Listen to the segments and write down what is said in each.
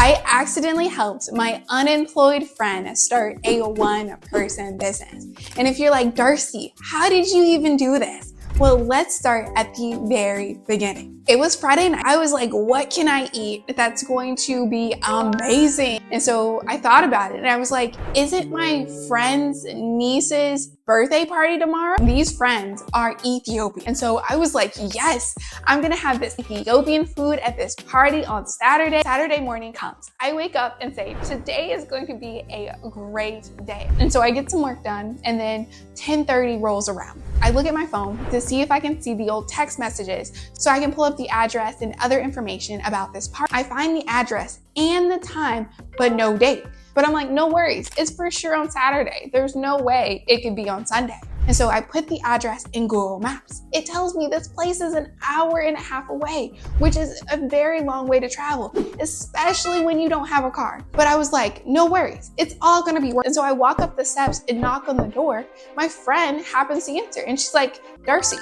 I accidentally helped my unemployed friend start a one-person business. And if you're like, Darcy, how did you even do this? Well, let's start at the very beginning. It was Friday night. I was like, what can I eat that's going to be amazing? And so I thought about it and I was like, isn't my friend's niece's birthday party tomorrow? These friends are Ethiopian. And so I was like, yes, I'm gonna have this Ethiopian food at this party on Saturday. Saturday morning comes. I wake up and say, today is going to be a great day. And so I get some work done and then 10:30 rolls around. I look at my phone to see if I can see the old text messages so I can pull up the address and other information about this party. I find the address and the time, but no date. But I'm like, no worries, it's for sure on Saturday. There's no way it could be on Sunday. And so I put the address in Google Maps. It tells me this place is an hour and a half away, which is a very long way to travel, especially when you don't have a car. But I was like, no worries, it's all gonna be worth it. And so I walk up the steps and knock on the door. My friend happens to answer and she's like, Darcy,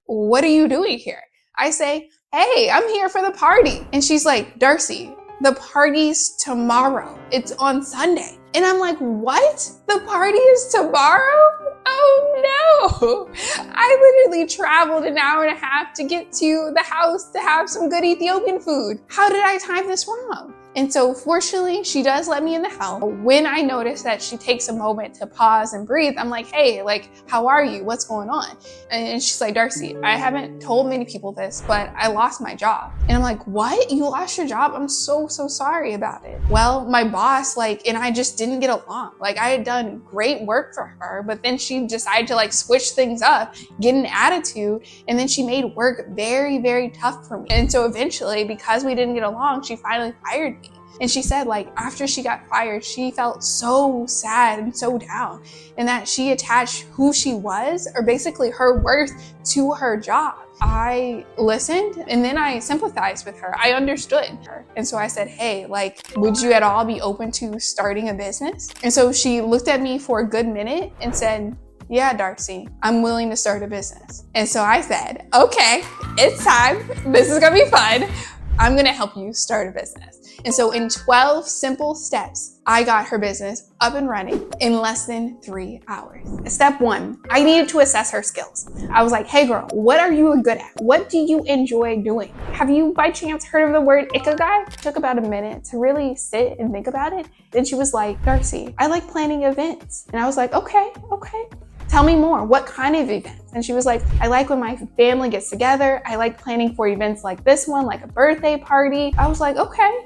what are you doing here? I say, hey, I'm here for the party. And she's like, Darcy, the party's tomorrow. It's on Sunday. And I'm like, what? The party is tomorrow? Oh no. I literally traveled an hour and a half to get to the house to have some good Ethiopian food. How did I time this wrong? And so fortunately, she does let me in the house. When I notice that she takes a moment to pause and breathe, I'm like, hey, like, how are you? What's going on? And she's like, Darcy, I haven't told many people this, but I lost my job. And I'm like, what? You lost your job? I'm so sorry about it. Well, my boss, and I just didn't get along. I had done great work for her, but then she decided to switch things up, get an attitude, and then she made work very tough for me. And so eventually, because we didn't get along, she finally fired me. And she said, after she got fired, she felt so sad and so down, and that she attached who she was, or basically her worth, to her job. I listened and then I sympathized with her. I understood her. And so I said, hey, would you at all be open to starting a business? And so she looked at me for a good minute and said, yeah, Darcy, I'm willing to start a business. And so I said, okay, it's time. This is gonna be fun. I'm gonna help you start a business. And so in 12 simple steps, I got her business up and running in less than 3 hours. Step 1, I needed to assess her skills. I was like, hey girl, what are you good at? What do you enjoy doing? Have you by chance heard of the word ikigai? It took about a minute to really sit and think about it. Then she was like, Darcy, I like planning events. And I was like, okay. Tell me more. What kind of events? And she was like, I like when my family gets together. I like planning for events like this one, like a birthday party. I was like, okay,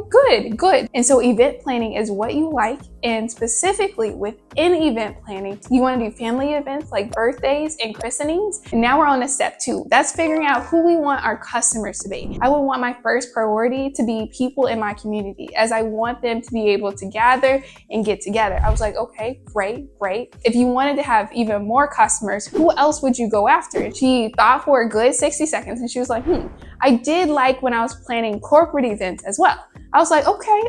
good. And so event planning is what you like. And specifically within event planning, you want to do family events like birthdays and christenings. And now we're on to step 2. That's figuring out who we want our customers to be. I would want my first priority to be people in my community, as I want them to be able to gather and get together. I was like, okay, great. If you wanted to have even more customers, who else would you go after? And she thought for a good 60 seconds and she was like, I did like when I was planning corporate events as well. I was like, okay.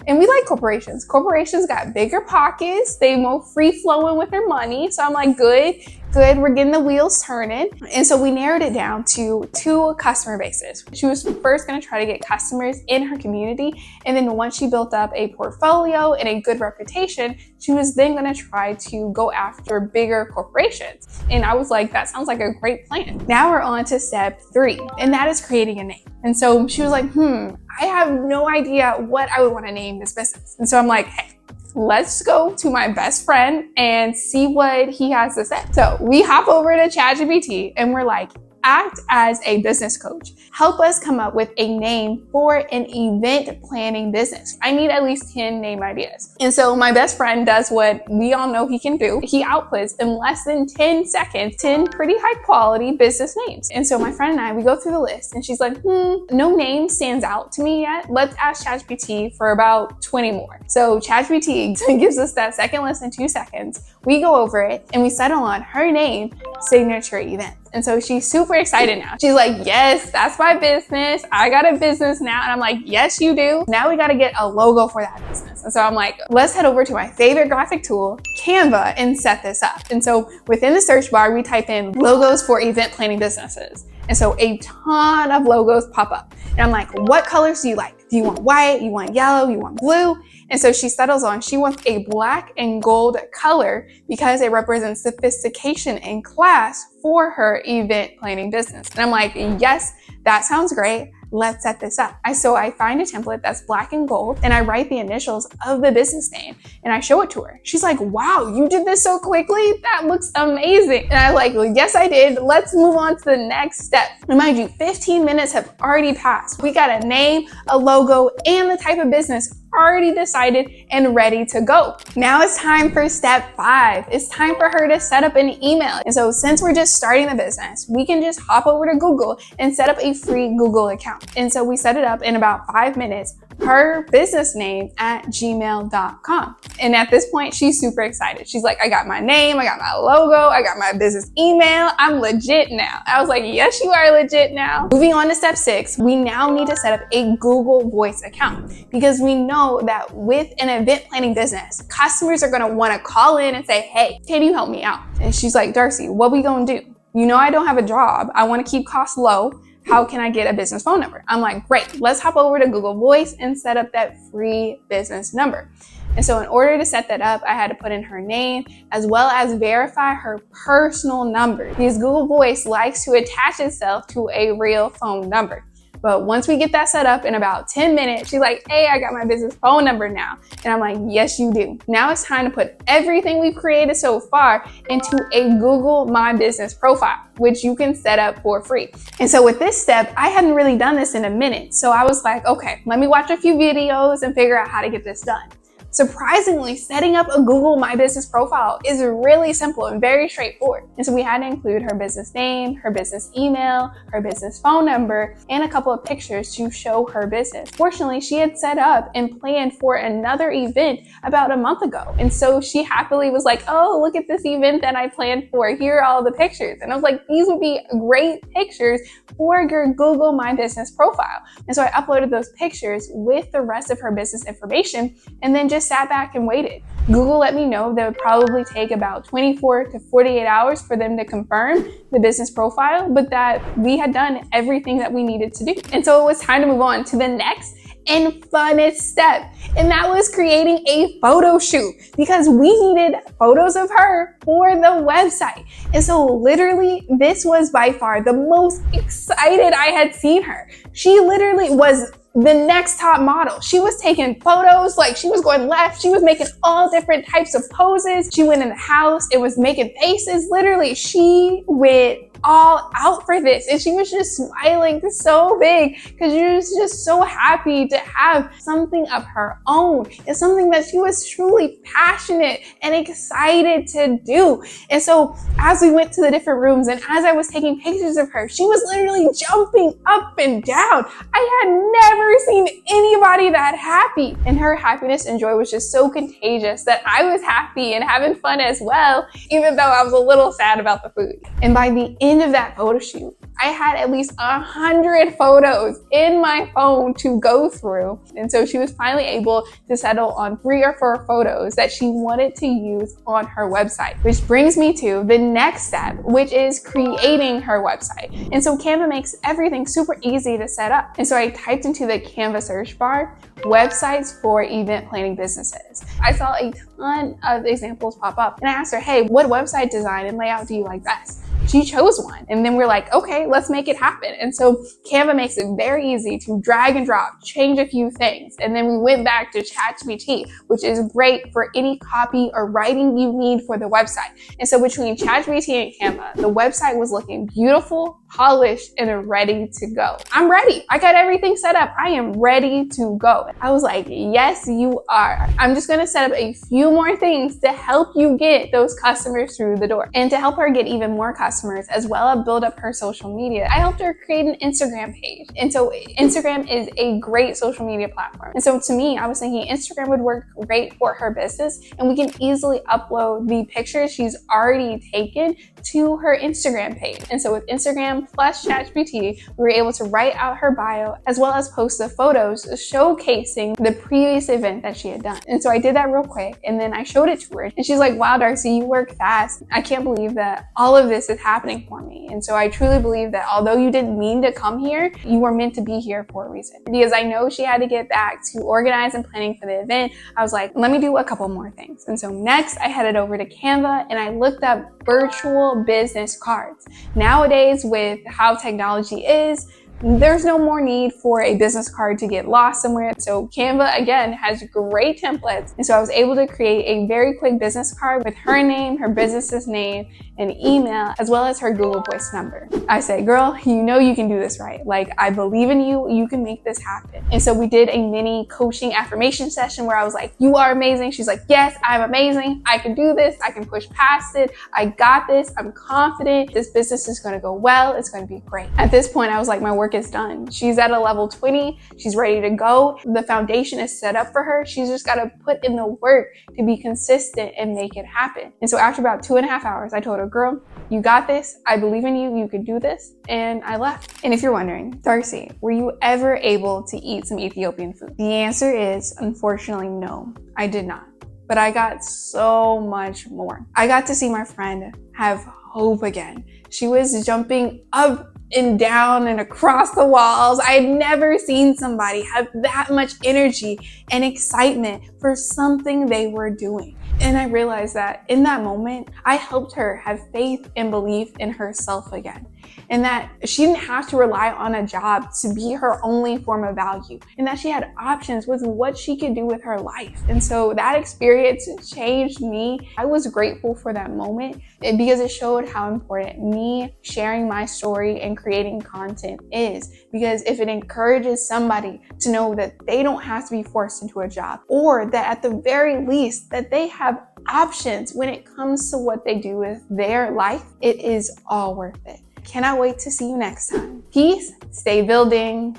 And we like corporations. Corporations got bigger pockets. They more free flowing with their money. So I'm like, good. We're getting the wheels turning. And so we narrowed it down to 2 customer bases. She was first going to try to get customers in her community. And then once she built up a portfolio and a good reputation, she was then going to try to go after bigger corporations. And I was like, that sounds like a great plan. Now we're on to step 3, and that is creating a name. And so she was like, I have no idea what I would want to name this business. And so I'm like, hey, let's go to my best friend and see what he has to say. So we hop over to ChatGPT and we're like, act as a business coach. Help us come up with a name for an event planning business. I need at least 10 name ideas. And so my best friend does what we all know he can do. He outputs in less than 10 seconds, 10 pretty high quality business names. And so my friend and I, we go through the list and she's like, no name stands out to me yet. Let's ask ChatGPT for about 20 more. So ChatGPT gives us that second list in 2 seconds. We go over it and we settle on her name, Signature Event. And so she's super excited now. She's like, yes, that's my business. I got a business now. And I'm like, yes, you do. Now we got to get a logo for that business. And so I'm like, let's head over to my favorite graphic tool, Canva, and set this up. And so within the search bar, we type in logos for event planning businesses. And so a ton of logos pop up. And I'm like, what colors do you like? Do you want white? You want yellow? You want blue? And so she settles on, she wants a black and gold color because it represents sophistication and class for her event planning business. And I'm like, yes, that sounds great. Let's set this up. So I find a template that's black and gold and I write the initials of the business name and I show it to her. She's like, wow, you did this so quickly? That looks amazing. And I'm like, well, yes, I did. Let's move on to the next step. And mind you, 15 minutes have already passed. We got a name, a logo, and the type of business already decided and ready to go. Now it's time for step 5. It's time for her to set up an email. And so since we're just starting the business, we can just hop over to Google and set up a free Google account. And so we set it up in about 5 minutes, her business name at gmail.com. And at this point, she's super excited. She's like, I got my name, I got my logo, I got my business email. I'm legit now. I was like, yes, you are legit now. Moving on to step 6, we now need to set up a Google Voice account because we know that with an event planning business, customers are going to want to call in and say, hey, can you help me out? And she's like, Darcy, what we going to do? You know, I don't have a job. I want to keep costs low. How can I get a business phone number? I'm like, great, let's hop over to Google Voice and set up that free business number. And so in order to set that up, I had to put in her name as well as verify her personal number because Google Voice likes to attach itself to a real phone number. But once we get that set up in about 10 minutes, she's like, hey, I got my business phone number now. And I'm like, yes, you do. Now it's time to put everything we've created so far into a Google My Business profile, which you can set up for free. And so with this step, I hadn't really done this in a minute. So I was like, okay, let me watch a few videos and figure out how to get this done. Surprisingly, setting up a Google My Business profile is really simple and very straightforward. And so we had to include her business name, her business email, her business phone number, and a couple of pictures to show her business. Fortunately, she had set up and planned for another event about a month ago. And so she happily was like, oh, look at this event that I planned for. Here are all the pictures. And I was like, these would be great pictures for your Google My Business profile. And so I uploaded those pictures with the rest of her business information and then just sat back and waited. Google let me know that it would probably take about 24 to 48 hours for them to confirm the business profile, but that we had done everything that we needed to do. And so it was time to move on to the next and funnest step. And that was creating a photo shoot because we needed photos of her for the website. And so literally this was by far the most excited I had seen her. She literally was the next top model. She was taking photos, like she was going left. She was making all different types of poses. She went in the house. It was making faces. Literally, she went all out for this. And she was just smiling so big because she was just so happy to have something of her own. It's something that she was truly passionate and excited to do. And so as we went to the different rooms and as I was taking pictures of her, she was literally jumping up and down. I had never seen anybody that happy. And her happiness and joy was just so contagious that I was happy and having fun as well, even though I was a little sad about the food. And by the end of that photo shoot, I had at least 100 photos in my phone to go through. And so she was finally able to settle on 3 or 4 photos that she wanted to use on her website, which brings me to the next step, which is creating her website. And so Canva makes everything super easy to set up. And so I typed into the Canva search bar, websites for event planning businesses. I saw a ton of examples pop up and I asked her, hey, what website design and layout do you like best? She chose one. And then we're like, okay, let's make it happen. And so Canva makes it very easy to drag and drop, change a few things. And then we went back to ChatGPT, which is great for any copy or writing you need for the website. And so between ChatGPT and Canva, the website was looking beautiful, polished, and ready to go. I'm ready. I got everything set up. I am ready to go. I was like, yes, you are. I'm just going to set up a few more things to help you get those customers through the door. And to help her get even more customers as well as build up her social media, I helped her create an Instagram page. And so Instagram is a great social media platform. And so to me, I was thinking Instagram would work great for her business and we can easily upload the pictures she's already taken to her Instagram page. And so with Instagram, Instagram plus ChatGPT, we were able to write out her bio as well as post the photos showcasing the previous event that she had done. And so I did that real quick, and then I showed it to her, and she's like, wow, Darcy, you work fast. I can't believe that all of this is happening for me. And so I truly believe that although you didn't mean to come here, you were meant to be here for a reason. Because I know she had to get back to organize and planning for the event. I was like, let me do a couple more things. And so next I headed over to Canva and I looked up virtual business cards. Nowadays, with how technology is, there's no more need for a business card to get lost somewhere. So Canva, again, has great templates. And so I was able to create a very quick business card with her name, her business's name, an email, as well as her Google Voice number. I said, girl, you know you can do this, right? Like, I believe in you. You can make this happen. And so we did a mini coaching affirmation session where I was like, you are amazing. She's like, yes, I'm amazing. I can do this. I can push past it. I got this. I'm confident. This business is going to go well. It's going to be great. At this point, I was like, my work is done. She's at a level 20. She's ready to go. The foundation is set up for her. She's just got to put in the work to be consistent and make it happen. And so after about 2.5 hours, I told her, girl, you got this. I believe in you. You could do this. And I left. And if you're wondering, Darcy, were you ever able to eat some Ethiopian food? The answer is, unfortunately, no, I did not. But I got so much more. I got to see my friend have hope again. She was jumping up and down and across the walls. I had never seen somebody have that much energy and excitement for something they were doing. And I realized that in that moment, I helped her have faith and belief in herself again. And that she didn't have to rely on a job to be her only form of value. And that she had options with what she could do with her life. And so that experience changed me. I was grateful for that moment because it showed how important me sharing my story and creating content is. Because if it encourages somebody to know that they don't have to be forced into a job, or that at the very least that they have options when it comes to what they do with their life, it is all worth it. Cannot wait to see you next time. Peace, stay building.